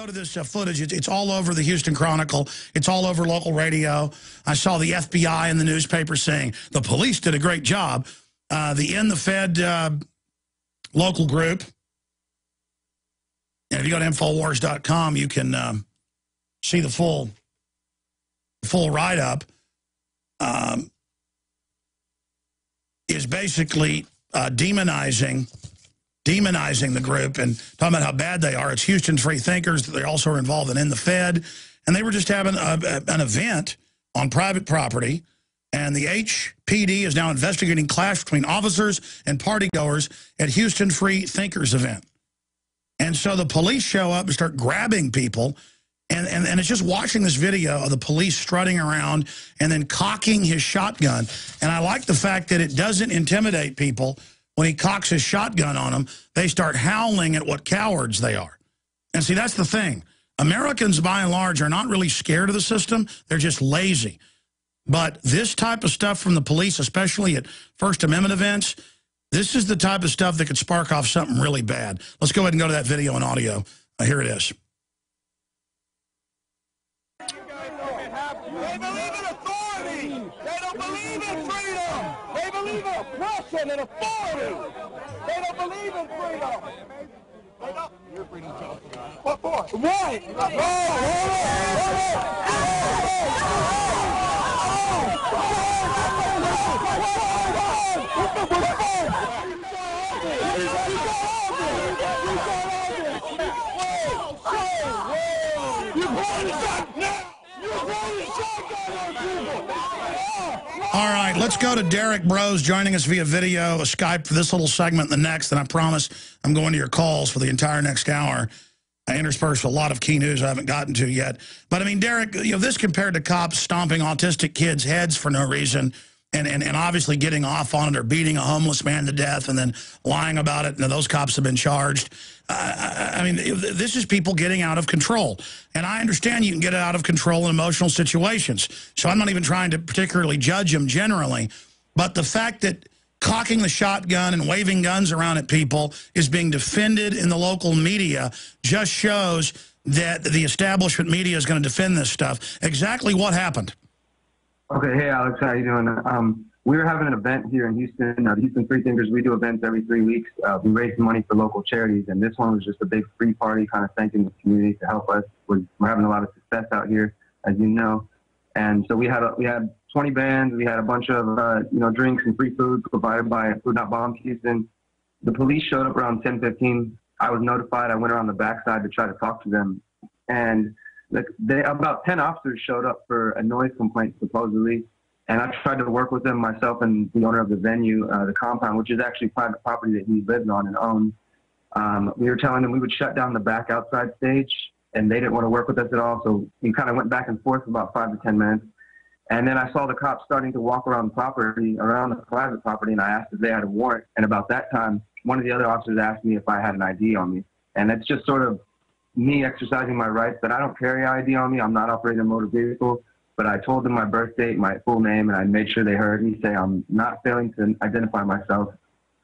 go to this footage. It's all over the Houston Chronicle. It's all over local radio. I saw the FBI in the newspaper saying the police did a great job. The In the Fed local group. And if you go to Infowars.com, you can see the full write-up. Is basically demonizing the group and talking about how bad they are. It's Houston Free Thinkers. They also are involved in the Fed. And they were just having an event on private property. And the HPD is now investigating clash between officers and partygoers at Houston Free Thinkers event. And so the police show up and start grabbing people. And it's just watching this video of the police strutting around and then cocking his shotgun. And I like the fact that it doesn't intimidate people. When he cocks his shotgun on them, they start howling at what cowards they are. And see, that's the thing. Americans, by and large, are not really scared of the system. They're just lazy. But this type of stuff from the police, especially at First Amendment events, this is the type of stuff that could spark off something really bad. Let's go ahead and go to that video and audio. Here it is. They believe in authority. They don't believe in freedom. They believe in oppression and authority. They don't believe in freedom. They don't. Your freedom talks about it. What for? Right. All right, let's go to Derrick Broze joining us via video, Skype for this little segment and the next. And I promise I'm going to your calls for the entire next hour. I intersperse a lot of key news I haven't gotten to yet. But, I mean, Derrick, you know, this compared to cops stomping autistic kids' heads for no reason and obviously getting off on it or beating a homeless man to death and then lying about it. And those cops have been charged. I mean, this is people getting out of control. And I understand you can get out of control in emotional situations. So I'm not even trying to particularly judge them generally. But the fact that cocking the shotgun and waving guns around at people is being defended in the local media just shows that the establishment media is going to defend this stuff. Exactly what happened? Okay, hey Alex, how you doing? We were having an event here in Houston. The Houston Free Thinkers, we do events every 3 weeks. We raise money for local charities, and this one was just a big free party, kind of thanking the community to help us. We're having a lot of success out here, as you know. And so we had 20 bands. We had a bunch of drinks and free food provided by Food Not Bombs Houston. The police showed up around 10:15. I was notified. I went around the backside to try to talk to them, and about 10 officers showed up for a noise complaint, supposedly, and I tried to work with them, myself and the owner of the venue, the compound, which is actually private property that he lives on and owns. We were telling them we would shut down the back outside stage, and they didn't want to work with us at all, so we kind of went back and forth for about 5 to 10 minutes. And then I saw the cops starting to walk around the property, around the private property, and I asked if they had a warrant, and about that time, one of the other officers asked me if I had an ID on me, and it's just sort of me exercising my rights, but I don't carry ID on me. I'm not operating a motor vehicle, but I told them my birth date, my full name, and I made sure they heard me say I'm not failing to identify myself.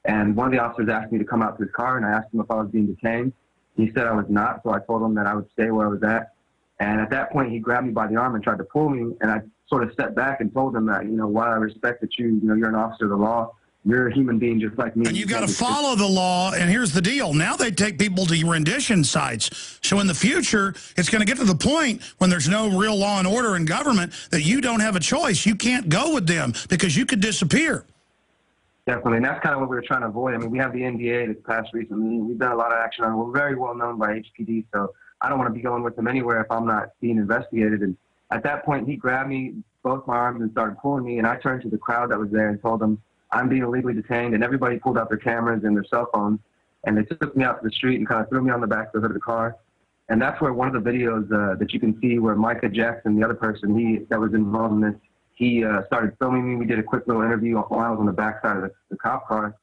And one of the officers asked me to come out to his car, and I asked him if I was being detained. He said I was not, so I told him that I would stay where I was at. And at that point, he grabbed me by the arm and tried to pull me, and I sort of stepped back and told him that, while I respect that you're an officer of the law, you're a human being just like me. And you got to follow the law, and here's the deal. Now they take people to rendition sites. So in the future, it's going to get to the point when there's no real law and order in government that you don't have a choice. You can't go with them because you could disappear. Definitely, and that's kind of what we were trying to avoid. I mean, we have the NDA that's passed recently. We've done a lot of action on it. We're very well known by HPD, so I don't want to be going with them anywhere if I'm not being investigated. And at that point, he grabbed me, both my arms, and started pulling me, and I turned to the crowd that was there and told them, I'm being illegally detained, and everybody pulled out their cameras and their cell phones, and they took me out to the street and kind of threw me on the back of the hood of the car. And that's where one of the videos that you can see where Micah Jackson, the other person that was involved in this, he started filming me. We did a quick little interview while I was on the backside of the cop car,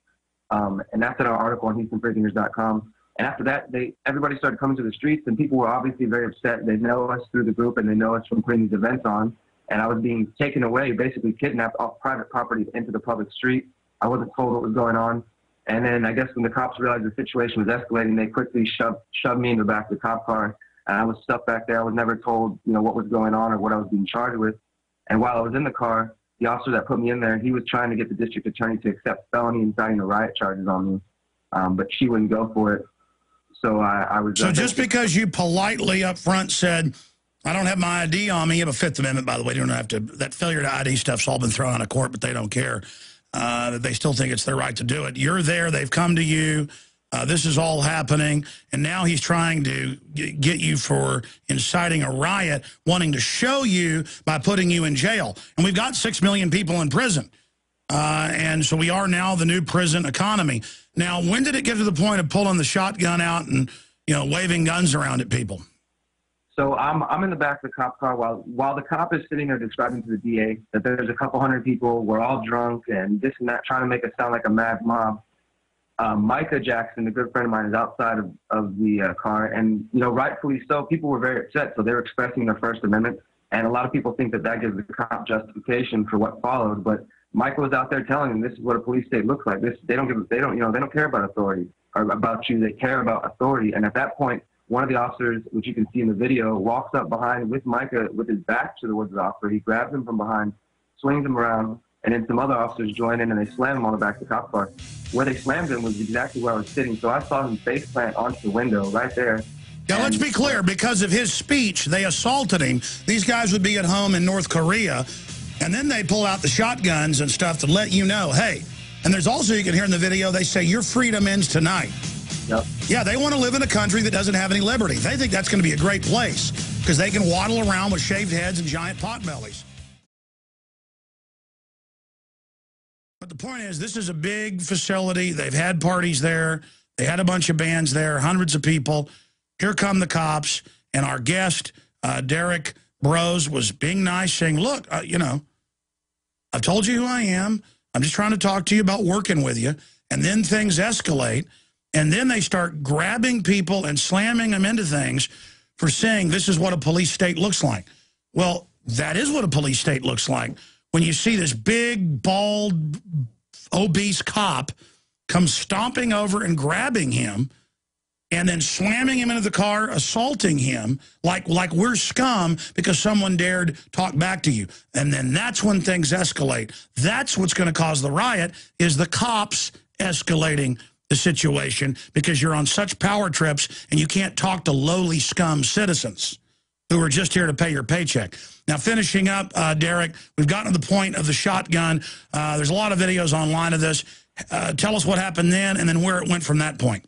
and that's in our article on HoustonFreethinkers.com. And after that, everybody started coming to the streets, and people were obviously very upset. They know us through the group, and they know us from putting these events on. And I was being taken away, basically kidnapped off private property into the public street. I wasn't told what was going on. And then I guess when the cops realized the situation was escalating, they quickly shoved me in the back of the cop car. and I was stuck back there. I was never told, you know, what was going on or what I was being charged with. And while I was in the car, the officer that put me in there, he was trying to get the district attorney to accept felony inciting the riot charges on me, but she wouldn't go for it. So I was... So just because you politely up front said, I don't have my ID on me, you have a Fifth Amendment, by the way, you don't have to, that failure to ID stuff's all been thrown out of court, but they don't care. They still think it's their right to do it. You're there, they've come to you, this is all happening, and now he's trying to get you for inciting a riot, wanting to show you by putting you in jail. And we've got 6 million people in prison. And so we are now the new prison economy. Now, when did it get to the point of pulling the shotgun out and, you know, waving guns around at people? So I'm in the back of the cop car while the cop is sitting there describing to the DA that there's a couple hundred people, we're all drunk and this and that, trying to make us sound like a mad mob. Micah Jackson, a good friend of mine, is outside of the car, and, you know, rightfully so, people were very upset, so they were expressing their First Amendment, and a lot of people think that that gives the cop justification for what followed, but Micah was out there telling them this is what a police state looks like. They don't care about authority or about you, they care about authority, and at that point, one of the officers, which you can see in the video, walks up behind with Micah with his back towards the officer. He grabs him from behind, swings him around, and then some other officers join in and they slam him on the back of the cop car. Where they slammed him was exactly where I was sitting, so I saw him face plant onto the window right there. Now, let's be clear, because of his speech, they assaulted him. These guys would be at home in North Korea, and then they pull out the shotguns and stuff to let you know, hey, and there's also, you can hear in the video, they say, your freedom ends tonight. Yep. Yeah, they want to live in a country that doesn't have any liberty. They think that's going to be a great place because they can waddle around with shaved heads and giant potbellies. But the point is, this is a big facility. They've had parties there. They had a bunch of bands there, hundreds of people. Here come the cops. And our guest, Derrick Broze, was being nice, saying, look, you know, I've told you who I am. I'm just trying to talk to you about working with you. And then things escalate. And then they start grabbing people and slamming them into things for saying this is what a police state looks like. Well, that is what a police state looks like. When you see this big, bald, obese cop come stomping over and grabbing him and then slamming him into the car, assaulting him like we're scum because someone dared talk back to you. And then that's when things escalate. That's what's going to cause the riot, is the cops escalating the situation because you're on such power trips and you can't talk to lowly scum citizens who are just here to pay your paycheck. Now, finishing up, Derrick, we've gotten to the point of the shotgun. There's a lot of videos online of this. Tell us what happened then and then where it went from that point.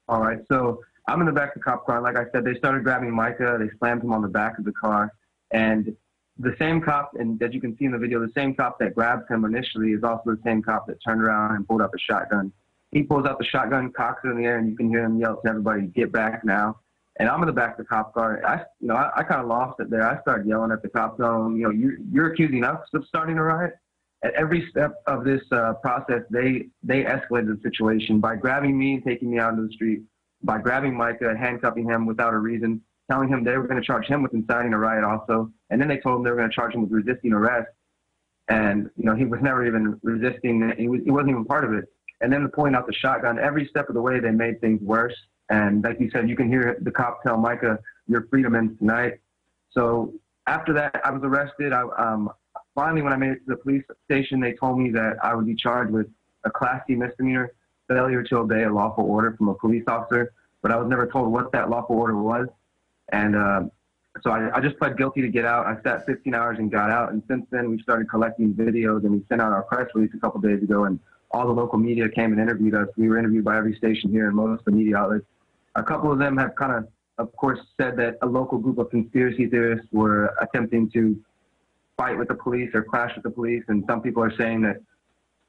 All right, so I'm in the back of the cop car. Like I said, they started grabbing Micah. They slammed him on the back of the car. And the same cop, and as you can see in the video, the same cop that grabbed him initially is also the same cop that turned around and pulled out the shotgun. He pulls out the shotgun, cocks it in the air, and you can hear him yell to everybody, get back now. And I'm in the back of the cop car. I kind of lost it there. I started yelling at the cops, going, you know, you're accusing us of starting a riot. At every step of this process, they escalated the situation by grabbing me, taking me out into the street, by grabbing Micah, handcuffing him without a reason, telling him they were going to charge him with inciting a riot also. And then they told him they were going to charge him with resisting arrest. And, you know, he was never even resisting. He wasn't even part of it. And then pulling out the shotgun, every step of the way, they made things worse. And like you said, you can hear the cop tell Micah, your freedom ends tonight. So after that, I was arrested. Finally, when I made it to the police station, they told me that I would be charged with a Class C misdemeanor, failure to obey a lawful order from a police officer. But I was never told what that lawful order was. And so I just pled guilty to get out. I sat 15 hours and got out. And since then, we started collecting videos, and we sent out our press release a couple days ago. And all the local media came and interviewed us. We were interviewed by every station here and most of the media outlets. A couple of them have kind of course, said that a local group of conspiracy theorists were attempting to fight with the police or clash with the police. And some people are saying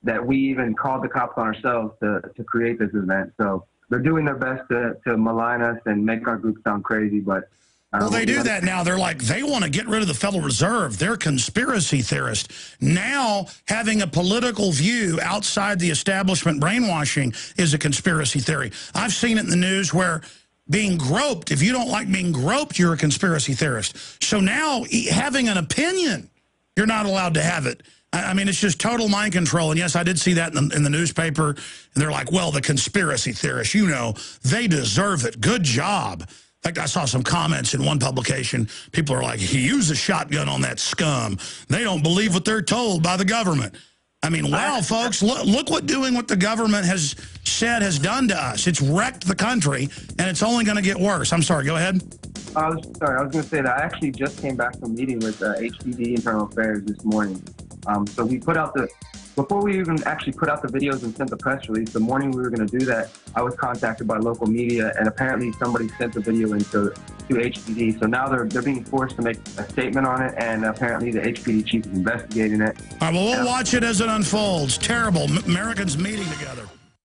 that we even called the cops on ourselves to create this event. So they're doing their best to malign us and make our group sound crazy, but... Well, they do that now. They're like, they want to get rid of the Federal Reserve. They're conspiracy theorists. Now, having a political view outside the establishment brainwashing is a conspiracy theory. I've seen it in the news where being groped, if you don't like being groped, you're a conspiracy theorist. So now, having an opinion, you're not allowed to have it. I mean, it's just total mind control. And yes, I did see that in the newspaper. And they're like, well, the conspiracy theorists, you know, they deserve it. Good job. In fact, I saw some comments in one publication. People are like, he used a shotgun on that scum. They don't believe what they're told by the government. I mean, wow, folks, look what doing what the government has said has done to us. It's wrecked the country, and it's only going to get worse. I'm sorry, go ahead. I was going to say that I actually just came back from a meeting with HPD Internal Affairs this morning. So we put out before we even actually put out the videos and sent the press release, the morning we were going to do that, I was contacted by local media, and apparently somebody sent the video to HPD. So now they're being forced to make a statement on it, and apparently the HPD chief is investigating it. All right, well, we'll watch it as it unfolds. Terrible. Americans meeting together.